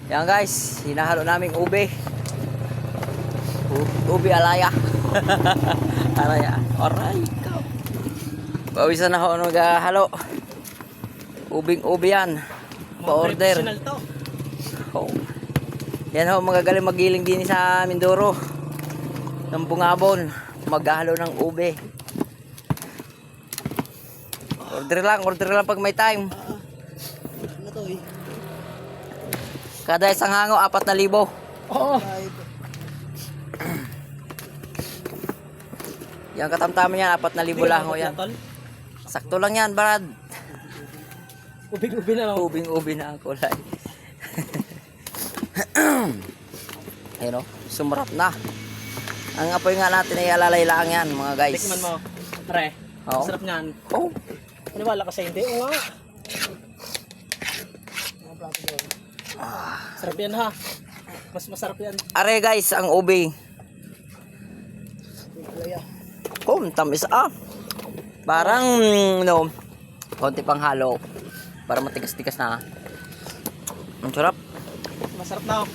Yan guys, hinahalo namin ube. Ube alaya. Alaya. Aray ka. Pawisan na ako naghahalo. Ubing-ube yan. Pa-order. Oh. Yan ho, magagaling magiling din sa Mindoro. Ng Bungabon. Maghahalo ng ube. Order lang pag may time. Ano to eh? Kada isang hango, 4,000. Oo. Yan katamtaman yan, 4,000 lang ho yan. Sakto lang yan, Brad. Ubing-ubi na lang. Ubing-ubi na ang kulay. Ayun o, sumarap na. Ang apoy nga natin ay alalay lang yan, mga guys. Tikman mo. Pre, Oo. sarap niyan. Oh, Paniwala ka sa hindi? Oo nga. Sarap yan ha. Mas masarap yan. are guys, ang ube. Oh, tamis Parang, no, konti pang halo. Para matigas-tigas na. Ang sarap. Masarap na.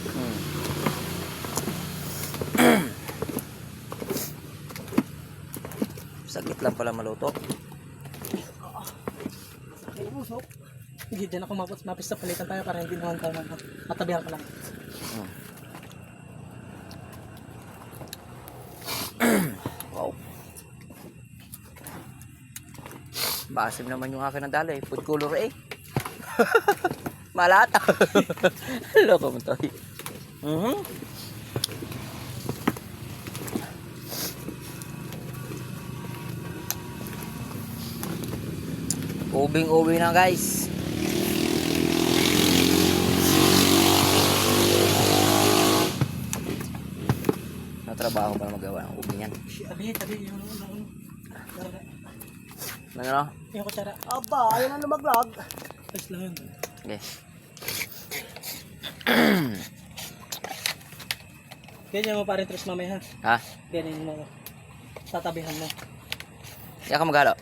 Saglit lang pala maluto. Hindi din ako mapis sa palitan tayo para hindi naman tayo matabihan ka lang. Wow. Basim naman yung akin ng dala eh. Food color eh. Malata. Loko mo to. Ubing-ubi na guys. Natrabaho para magawa ng ubi niyan. Tabi. Ano? Yung kutsara. Aba, ayaw na lumaglag. Ayos lang yun. Okay. Ganyan mo pa rin tres mamaya ha. Ha? Ganyan mo. Tatabihan mo. Yan ka maghalo.